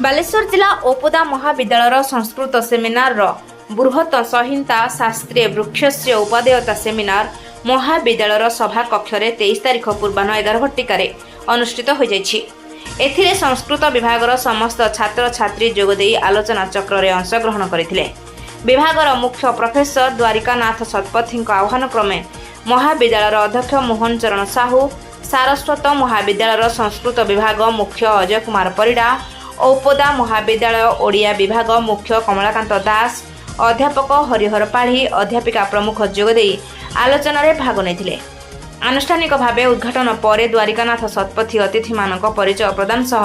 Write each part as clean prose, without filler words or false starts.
बालेश्वर जिला ओपदा महाविद्यालय संस्कृत सेमिनार बृहत संहिता शास्त्रीय वृक्षस्य उपादेयता सेमिनार महाविद्यालय सभा कक्ष 23 तारिख पूर्वाह 11 घटिकार अनुष्ठित हो जाए। संस्कृत विभाग समस्त छात्र छात्री जोगदे आलोचना चक्र में अंशग्रहण करते। विभाग मुख्य प्रोफेसर द्वारिकानाथ शतपथी आह्वान क्रमे महाविद्यालय अध्यक्ष मोहन चरण साहू, सारस्वत महाविद्यालय संस्कृत विभाग मुख्य अजय कुमार परिडा, ओपदा महाविद्यालय ओडिया विभाग मुख्य कमलाकांत दास, अध्यापक हरिहर पाढ़ी, अध्यापिका प्रमुख जोगदे आलोचन भाग नहीं। आनुष्ठानिक भाव उद्घाटन पर द्वारिकानाथ शतपथी अतिथि मानक परिचय प्रदान सह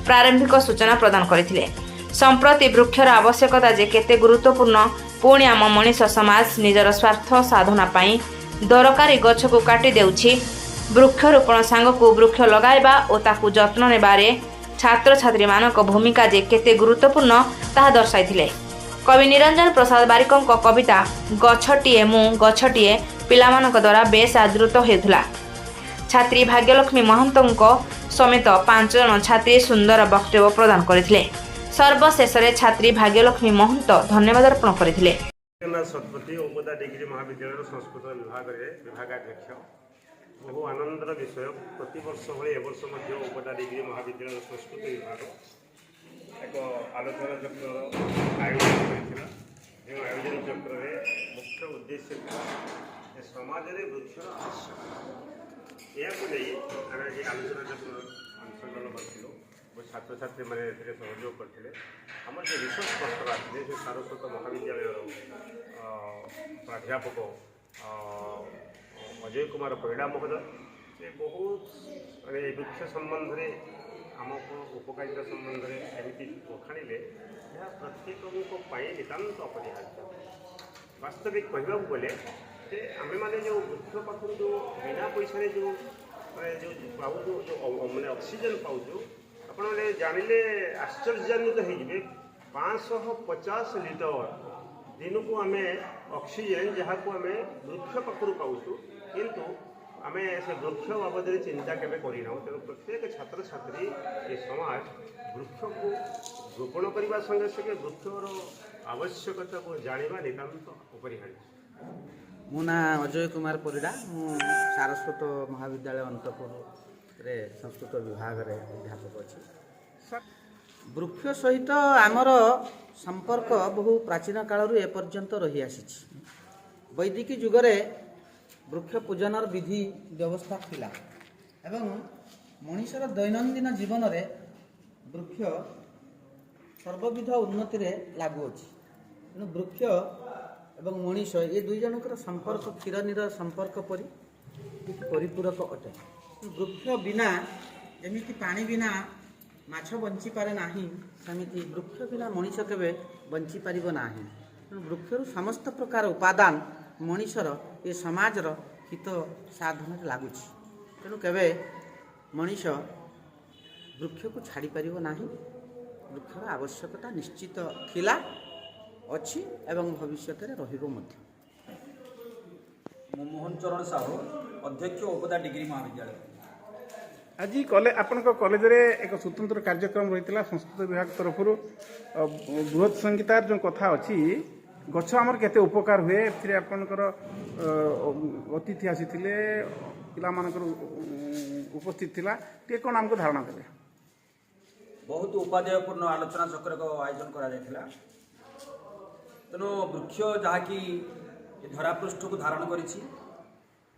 प्रारंभिक सूचना प्रदान करथिले। संप्रति वृक्षर आवश्यकता जे केते गुरुत्वपूर्ण, पुणी आम मनीष समाज निजर स्वार्थ साधना पाई दरकारी गछ को काटी देउछि। वृक्षरोपण सांगकु वृक्ष लगाइबा और ताकु जत्न नेबारे छात्र छात्री मानक भूमिका जे केते गुरुत्वपूर्ण ताहा दर्शाइथिले। कवि निरंजन प्रसाद बारिकों कविता गछटिए मु गछटिए पिलामानक द्वारा बेस आदृत हेउथला। छात्री भाग्यलक्ष्मी महंतों समेत 5 जन छात्री सुंदर वक्तव्य प्रदान करथिले। सर्वशेष छात्री भाग्यलक्ष्मी महंत धन्यवाद अर्पण करथिले। शतपथी ओपदा डिग्री महाविद्यालय संस्कृत विभागाध्यक्ष बहु आनंदर विषय प्रति वर्ष भाई एवर्ष ओपदा डिग्री महाविद्यालय संस्कृत विभाग एक आलोचना चक्र आयोजन करथिला। जो आयोजन चक्र में मुख्य उद्देश्य था समाज में वृक्षर आवश्यकता या आलोचना चक्र अंशग्रहण कर छात्र छात्री मैंने सहयोग करते। आम जो रिसर्च स्कॉलर आते जो सारस्वत महाविद्यालय प्राध्यापक अजय कुमार परिडा महोदय से बहुत वृक्ष संबंध में आमको उपकारिता संबंध में एमती बखाणिले यह प्रत्येक नितांत अपरिहार्य। वास्तविक कहवा गले आम मैंने जो वृक्ष पाखर जो बिना पैसा जो पाऊ जो मैंने ऑक्सीजन पाऊँ आपने जानिले आश्चर्यान्वित हो 550 लिटर दिन को आम ऑक्सीजन जहाँ को आम वृक्ष पाखर पाऊँ किंतु आम से वृक्ष बाबद चिंता केवे करना। तेणु प्रत्येक छात्र छात्री ये समाज वृक्ष को रोपण करने संगे संगे वृक्षर आवश्यकता को जाना नितांत अपरिहार्य। मो ना अजय कुमार परिडा, मु सारस्वत महाविद्यालय अंतपुर रे संस्कृत विभाग रे अध्यापक अच्छी। वृक्ष सहित आमर संपर्क बहु प्राचीन कालरू एपर्यंत रही आसी। वैदिक जुगरे वृक्ष पूजनर विधि व्यवस्था थिला एवं मनुष्यर दैनंदिन जीवन रे वृक्ष सर्वविध उन्नति रे लागू अछि। तेणु वृक्ष एवं मनुष्य ये दुई जनकर संपर्क क्षीरनीर संपर्क परिपूरक अटे। वृक्ष बिना जमिति पानी बिना माछ बंची पारे नाही, सेमिति वृक्ष बिना मनुष्य केबे बंची पारिबो नाही। वृक्षर समस्त प्रकार उपादान मनुष्यर ये समाजर हित साधन लगुच। तेणु केबे मनुष्य वृक्ष को छाड़ी पारिबो नाही। वृक्षर आवश्यकता निश्चित थिला अच्छी एवं भविष्य में रहिबो मध्य। मोहन चरण साहू, अध्यक्ष ओपदा डिग्री महाविद्यालय। आज आपण कॉलेज रे एक स्वतंत्र कार्यक्रम रही संस्कृत विभाग तरफ बृहत संहितार जो कथा अच्छी गछ आमर केते उपकार हुए आपणकर अतिथि आसी पिला उपस्थित थिला टे कौन आमको धारणा देवे। बहुत उपादेयपूर्ण आलोचना चक्र को आयोजन करा जायतिला। तेणु वृक्ष जहाँकि धरापृष्ठ को धारण करिछि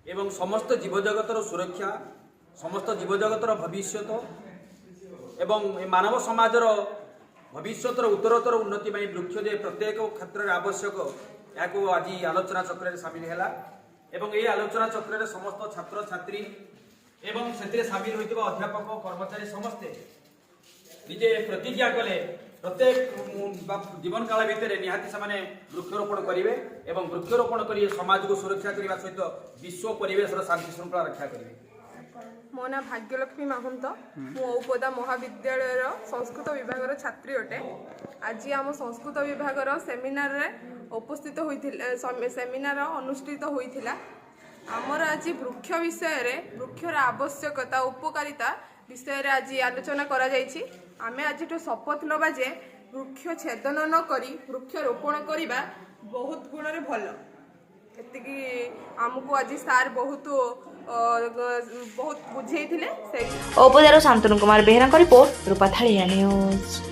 एवं समस्त जीवजगतर सुरक्षा, समस्त जीवजगतर भविष्यत एवं मानव समाजर भविष्यतर उत्तरोत्तर उन्नति में वृक्ष जे प्रत्येक क्षेत्र में आवश्यक या आज आलोचना चक्र में सामिल है। एवं ये आलोचना चक्र में समस्त छात्र छात्री एवं से सामिल होता अध्यापक कर्मचारी समस्ते निजे प्रतिज्ञा कले प्रत्येक जीवन काल भितर निहाती से वृक्षरोपण करेंगे एवं वृक्षरोपण कर समाज को सुरक्षा करने सहित विश्व परिवेश शांति श्रृंखला रक्षा करेंगे। मो ना भाग्यलक्ष्मी महंत, मु ओपदा महाविद्यालय संस्कृत विभाग छात्री अटे। आज आम संस्कृत विभाग सेमिनार रे उपस्थित होइथिला, सेमिनार अनुष्ठित होइथिला। आमर आज वृक्ष विषय रे वृक्षर आवश्यकता उपकारिता विषय रे आज आलोचना करा जायछि। ଆମେ ଆଜିଠୁ ଶପଥ ନେବା ଯେ ବୃକ୍ଷ ଛେଦନ ନ କରି ବୃକ୍ଷରୋପଣ କରିବା ବହୁତ ଗୁଣରେ ଭଲ। ଏତିକି ଆମକୁ ଆଜି ସାର୍ ବହୁତ ବୁଝେଇଥିଲେ। ସେଇ ଔପଦାର ଶାନ୍ତନୁ କୁମାର ବେହେରାଙ୍କ ରିପୋର୍ଟ ରୂପାଥାଳିଆ ନ୍ୟୁଜ୍।